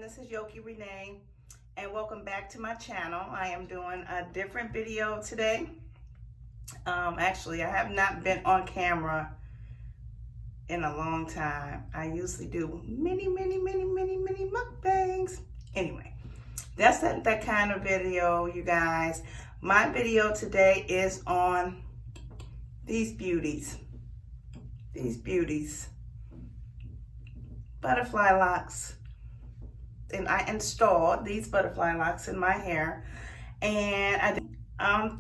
This is Yoki Renae, and welcome back to my channel. I am doing a different video today. Actually, I have not been on camera in a long time. I usually do many mukbangs. Anyway, that's that kind of video, you guys. My video today is on these beauties. Butterfly Locs. And I installed these butterfly locks in my hair, and I did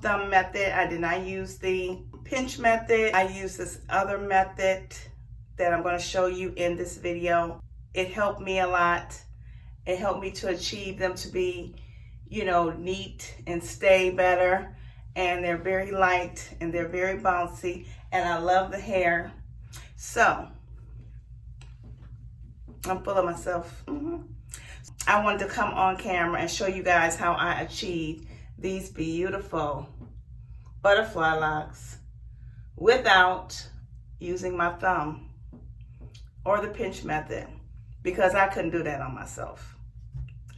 thumb method. I did not use the pinch method. I used this other method that I'm going to show you in this video. It helped me a lot. It helped me to achieve them to be, you know, neat and stay better. And they're very light and they're very bouncy, and I love the hair. So I'm full of myself. I wanted to come on camera and show you guys how I achieved these beautiful butterfly locks without using my thumb or the pinch method, because I couldn't do that on myself.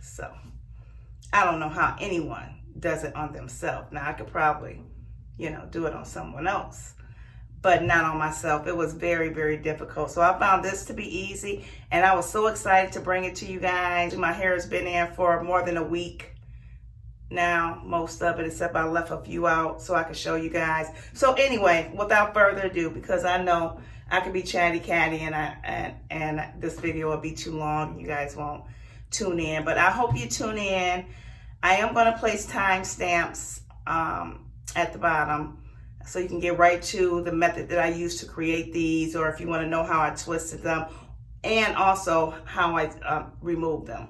So I don't know how anyone does it on themselves. Now I could probably, you know, do it on someone else, but not on myself. It was very difficult. So I found this to be easy, and I was so excited to bring it to you guys. My hair has been in for more than a week now, most of it, except I left a few out so I could show you guys. So anyway, without further ado, because I know I could be chatty catty and this video will be too long, you guys won't tune in, but I hope you tune in. I am going to place timestamps at the bottom, so you can get right to the method that I used to create these, or if you want to know how I twisted them, and also how I removed them.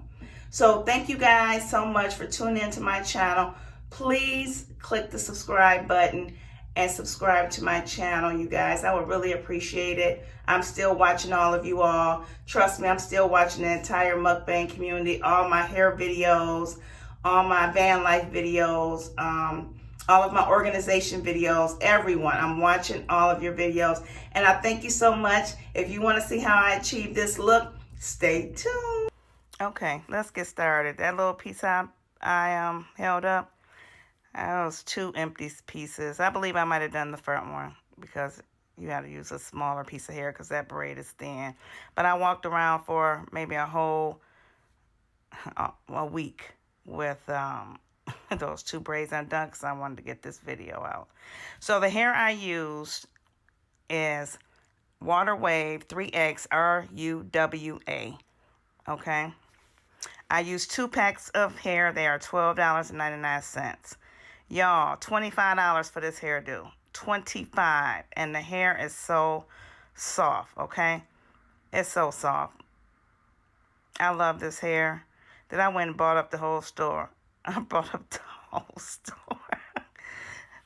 So thank you guys so much for tuning into my channel. Please click the subscribe button and subscribe to my channel, you guys. I would really appreciate it. I'm still watching all of you all. Trust me, I'm still watching the entire mukbang community, all my hair videos, all my van life videos, all of my organization videos, everyone. I'm watching all of your videos, and I thank you so much. If you want to see how I achieve this look, stay tuned. Okay, let's get started. That little piece I held up, those two empty pieces. I believe I might have done the front one, because you had to use a smaller piece of hair because that braid is thin. But I walked around for maybe a whole a week with those two braids undone, because I wanted to get this video out. So the hair I used is Water Wave 3X RUWA. Okay, I used 2 packs of hair. They are $12.99. Y'all, $25 for this hairdo. $25, and the hair is so soft. Okay, it's so soft. I love this hair. Then I went and bought up the whole store. I bought up the whole store.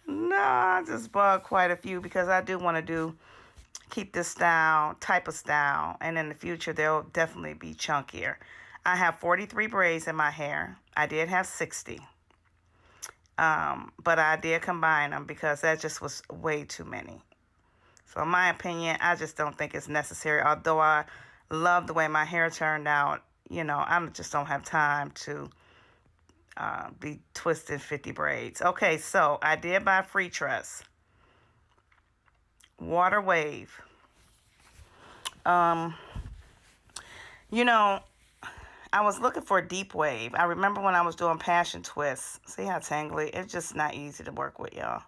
No, I just bought quite a few, because I do want to keep this type of style, and in the future they'll definitely be chunkier. I have 43 braids in my hair. I did have 60, but I did combine them because that just was way too many. So in my opinion, I just don't think it's necessary. Although I love the way my hair turned out, you know, I just don't have time to be twisting 50 braids. Okay, so I did buy FreeTress Water Wave. You know, I was looking for a deep wave. I remember when I was doing passion twists. See how tangly? It's just not easy to work with, y'all.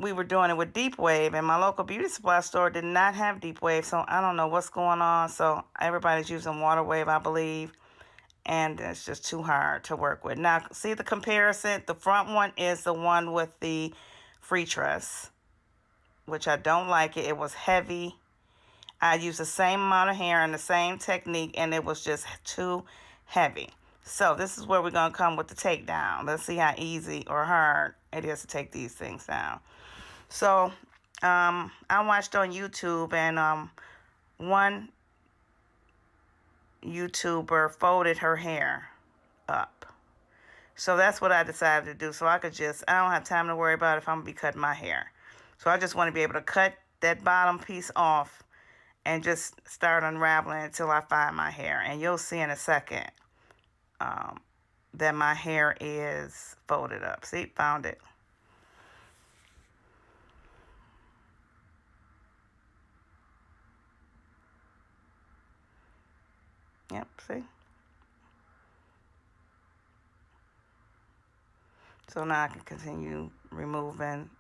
We were doing it with deep wave, and my local beauty supply store did not have deep wave, so I don't know what's going on. So everybody's using Water Wave, I believe, and it's just too hard to work with. Now, see the comparison? The front one is the one with the FreeTress, which I don't like it. It was heavy. I used the same amount of hair and the same technique, and it was just too heavy. So this is where we're going to come with the takedown. Let's see how easy or hard it is to take these things down. So I watched on YouTube, and one YouTuber folded her hair up. So that's what I decided to do. So I don't have time to worry about if I'm going to be cutting my hair. So I just want to be able to cut that bottom piece off and just start unraveling until I find my hair. And you'll see in a second that my hair is folded up. See, found it. Yep, see? So now I can continue removing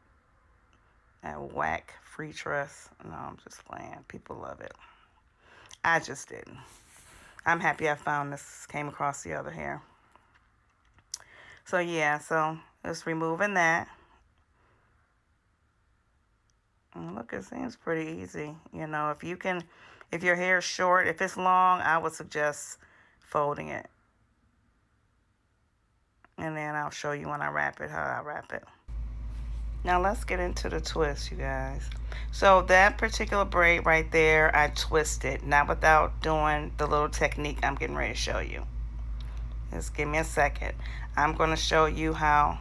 that whack FreeTress. No, I'm just playing. People love it. I just didn't. I'm happy I found this, came across the other hair. So yeah, so just removing that. And look, it seems pretty easy. You know, if your hair is short, if it's long, I would suggest folding it. And then I'll show you when I wrap it, how I wrap it. Now let's get into the twist, you guys. So that particular braid right there, I twisted, not without doing the little technique I'm getting ready to show you. Just give me a second. I'm going to show you how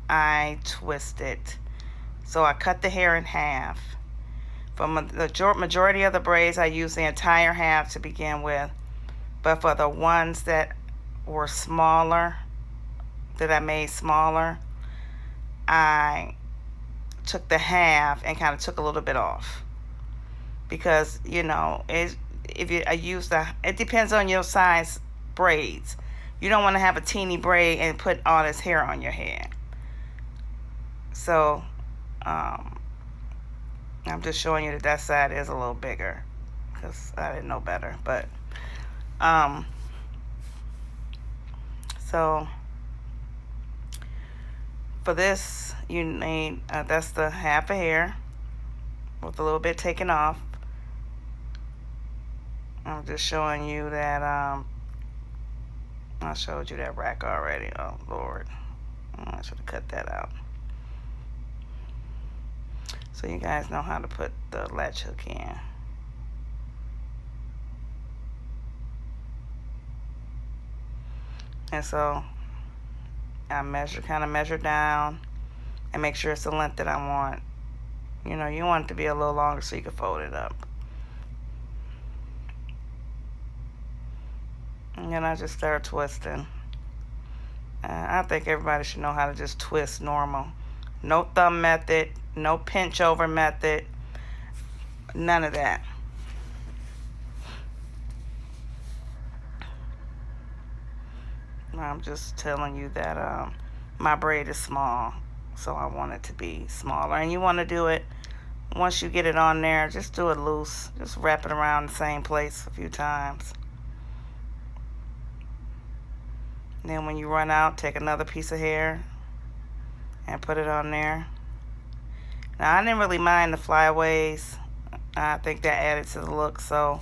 I twist it. So I cut the hair in half. For the majority of the braids, I use the entire half to begin with. But for the ones that were smaller, that I made smaller, I took the half and kind of took a little bit off. Because, you know, it depends on your size braids. You don't want to have a teeny braid and put all this hair on your head. So, I'm just showing you that side is a little bigger because I didn't know better. But, so for this, you need, that's the half a hair with a little bit taken off. I'm just showing you that, I showed you that rack already. Oh, Lord. I should have cut that out. So you guys know how to put the latch hook in. And so I kind of measure down and make sure it's the length that I want. You know, you want it to be a little longer so you can fold it up. And then I just start twisting. I think everybody should know how to just twist normal. No thumb method, no pinch over method, none of that. I'm just telling you that my braid is small, so I want it to be smaller. And you want to do it, once you get it on there, just do it loose. Just wrap it around the same place a few times. And then when you run out, take another piece of hair and put it on there. Now, I didn't really mind the flyaways. I think that added to the look, so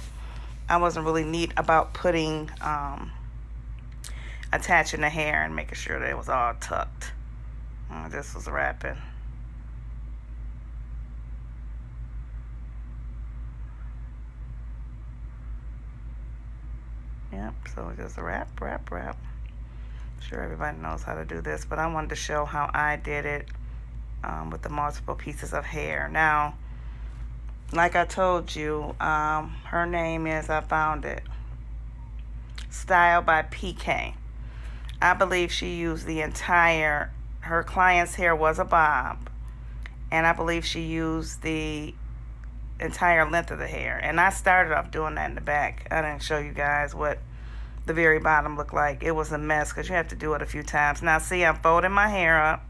I wasn't really neat about putting, attaching the hair and making sure that it was all tucked. This was wrapping. Yep, so just wrap. Sure, everybody knows how to do this, but I wanted to show how I did it with the multiple pieces of hair. Now, like I told you, her name is, I found it, Style by PK. I believe she used the entire, her client's hair was a bob, and I believe she used the entire length of the hair. And I started off doing that in the back. I didn't show you guys what the very bottom looked like. It was a mess because you have to do it a few times. Now see, I'm folding my hair up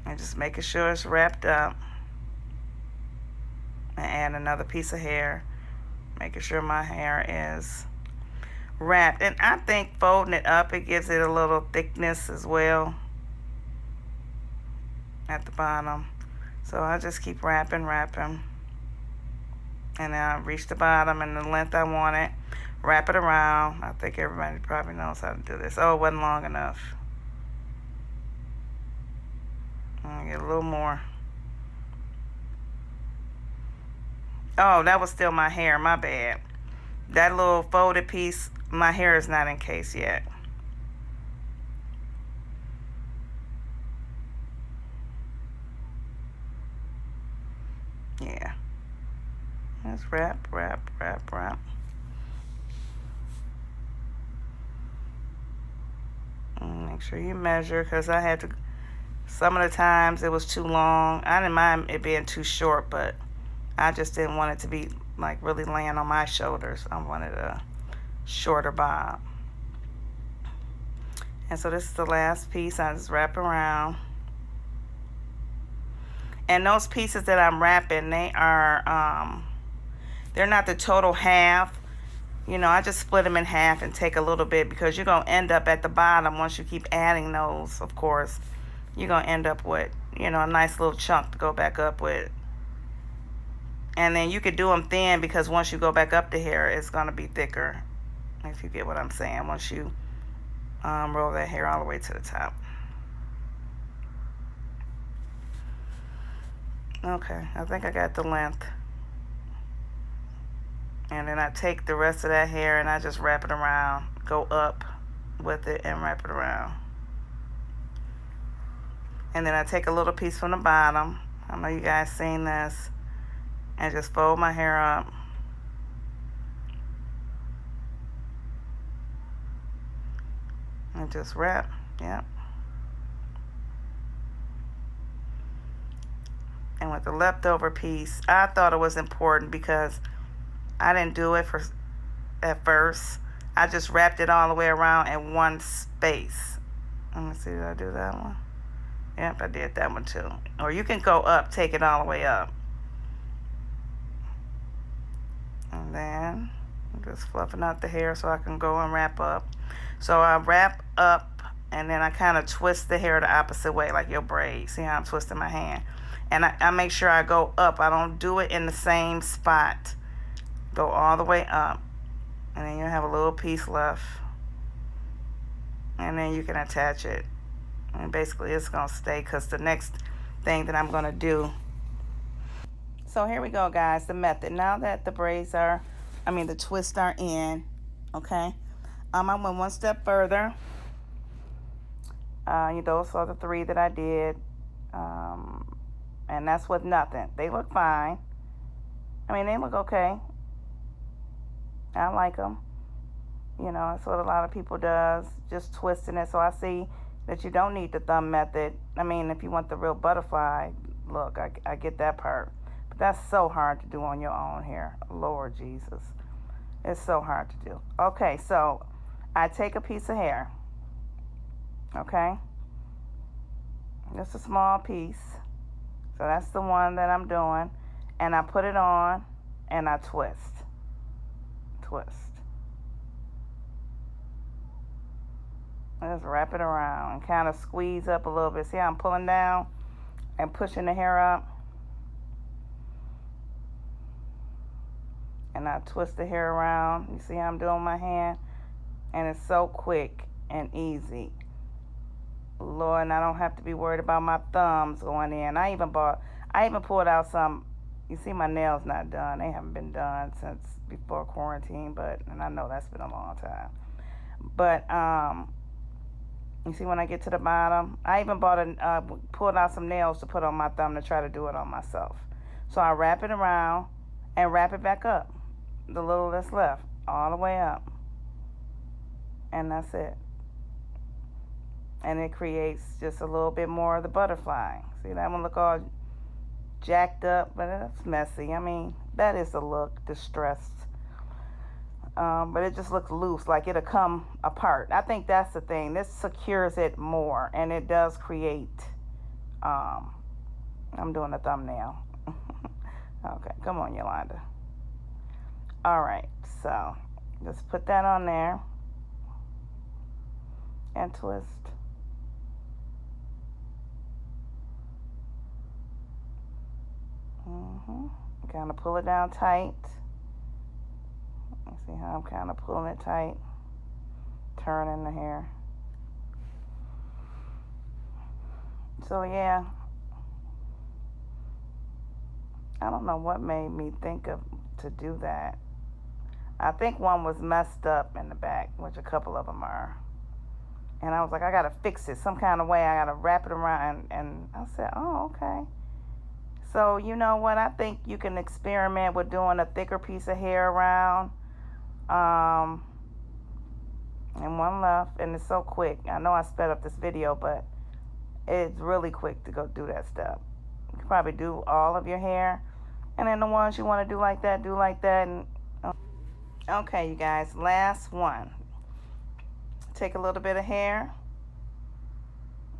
and just making sure it's wrapped up, and add another piece of hair, making sure my hair is wrapped. And I think folding it up, it gives it a little thickness as well at the bottom. So I just keep wrapping, and then I reach the bottom and the length I want it, wrap it around. I think everybody probably knows how to do this. Oh, it wasn't long enough. I'll get a little more. Oh, that was still my hair, my bad. That little folded piece, my hair is not encased yet. Yeah, Just wrap, wrap, wrap, wrap. And make sure you measure, because I had to, some of the times it was too long. I didn't mind it being too short, but I just didn't want it to be like really laying on my shoulders. I wanted a shorter bob. And so this is the last piece. I just wrap around. And those pieces that I'm wrapping, they are, they're not the total half. You know, I just split them in half and take a little bit, because you're going to end up at the bottom, once you keep adding those, of course, you're going to end up with, you know, a nice little chunk to go back up with. And then you could do them thin, because once you go back up the hair, it's going to be thicker, if you get what I'm saying, once you roll that hair all the way to the top. Okay, I think I got the length. And then I take the rest of that hair and I just wrap it around, go up with it and wrap it around. And then I take a little piece from the bottom, I know you guys seen this, and just fold my hair up. And just wrap, yep. And with the leftover piece, I thought it was important because I didn't do it at first. I just wrapped it all the way around in one space. Let me see, did I do that one? Yep, I did that one too. Or you can go up, take it all the way up. And then I'm just fluffing out the hair so I can go and wrap up. So I wrap up and then I kind of twist the hair the opposite way, like your braid. See how I'm twisting my hand? And I make sure I go up. I don't do it in the same spot. Go all the way up. And then you have a little piece left. And then you can attach it. And basically it's going to stay, because the next thing that I'm going to do. So here we go, guys, the method. Now that the braids are, the twists are in, okay, I went one step further. Those are the 3 that I did. And that's with nothing. They look fine. They look okay. I like them. You know, that's what a lot of people does, just twisting it. So I see that you don't need the thumb method. If you want the real butterfly look, I get that part. But that's so hard to do on your own hair. Lord Jesus. It's so hard to do. Okay, so I take a piece of hair. Okay? Just a small piece. So that's the one that I'm doing. And I put it on and I twist. Twist. I just wrap it around and kind of squeeze up a little bit. See how I'm pulling down and pushing the hair up? And I twist the hair around. You see how I'm doing my hand? And it's so quick and easy. Lord, and I don't have to be worried about my thumbs going in. I even pulled out some. You see my nails not done. They haven't been done since before quarantine, and I know that's been a long time. But you see when I get to the bottom, I even pulled out some nails to put on my thumb to try to do it on myself. So I wrap it around and wrap it back up, the little that's left, all the way up. And that's it. And it creates just a little bit more of the butterfly. See, that one look all jacked up, but it's messy. That is the look, distressed. But it just looks loose, like it'll come apart. I think that's the thing. This secures it more, and it does create, I'm doing a thumbnail. Okay, come on, Yolanda. All right, so just put that on there and twist. Kind of pull it down tight. You see how I'm kind of pulling it tight, turning the hair. So yeah, I don't know what made me think to do that. I think one was messed up in the back, which a couple of them are. And I was like, I gotta fix it some kind of way. I gotta wrap it around. And I said, oh, okay. So you know what? I think you can experiment with doing a thicker piece of hair around. And one left, and it's so quick. I know I sped up this video, but it's really quick to go do that step. You can probably do all of your hair, and then the ones you want to do like that, do like that. And okay, you guys, last one. Take a little bit of hair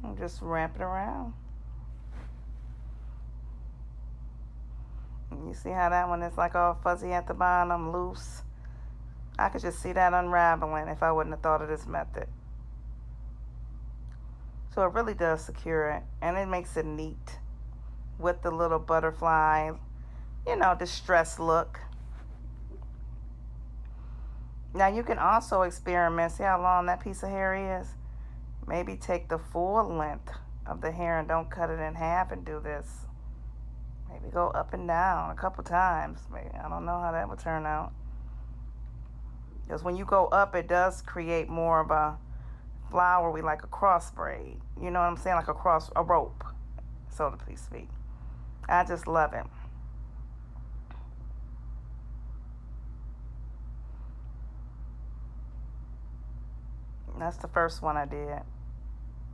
and just wrap it around. You see how that one is like all fuzzy at the bottom, loose? I could just see that unraveling if I wouldn't have thought of this method. So it really does secure it, and it makes it neat with the little butterfly, you know, distressed look. Now you can also experiment. See how long that piece of hair is? Maybe take the full length of the hair and don't cut it in half and do this. Maybe go up and down a couple times. Maybe, I don't know how that would turn out. Because when you go up, it does create more of a flowery, like a cross braid. You know what I'm saying? Like a rope, so to speak. I just love it. That's the first one I did.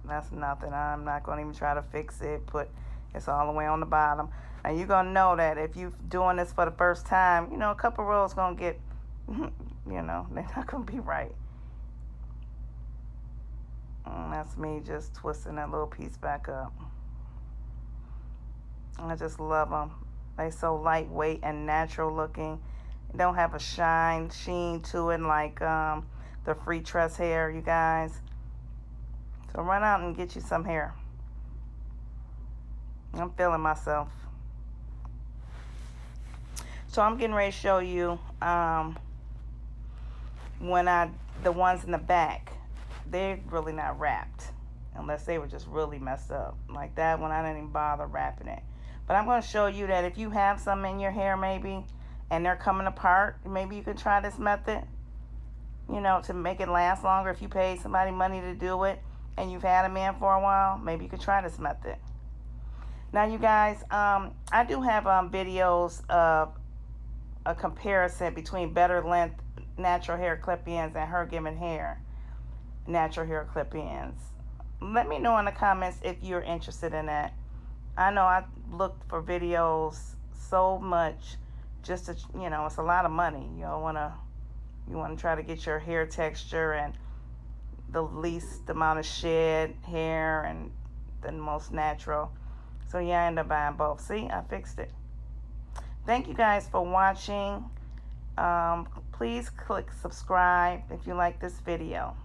That's nothing. I'm not going to even try to fix it. It's all the way on the bottom. Now you're going to know that if you're doing this for the first time, you know, a couple rows going to get, you know, they're not going to be right. And that's me just twisting that little piece back up. I just love them. They're so lightweight and natural looking. They don't have a sheen to it like the FreeTress hair, you guys. So run out and get you some hair. I'm feeling myself. So I'm getting ready to show you the ones in the back. They're really not wrapped unless they were just really messed up. Like that one, I didn't even bother wrapping it. But I'm going to show you that if you have some in your hair maybe and they're coming apart, maybe you can try this method, you know, to make it last longer. If you paid somebody money to do it and you've had them in for a while, maybe you could try this method. Now you guys, I do have videos of a comparison between better length natural hair clip-ins and her giving hair natural hair clip-ins. Let me know in the comments if you're interested in that. I know I looked for videos so much just to, you know, it's a lot of money. You want to try to get your hair texture and the least amount of shed hair and the most natural. So yeah, I ended up buying both. See, I fixed it. Thank you guys for watching. Please click subscribe if you like this video.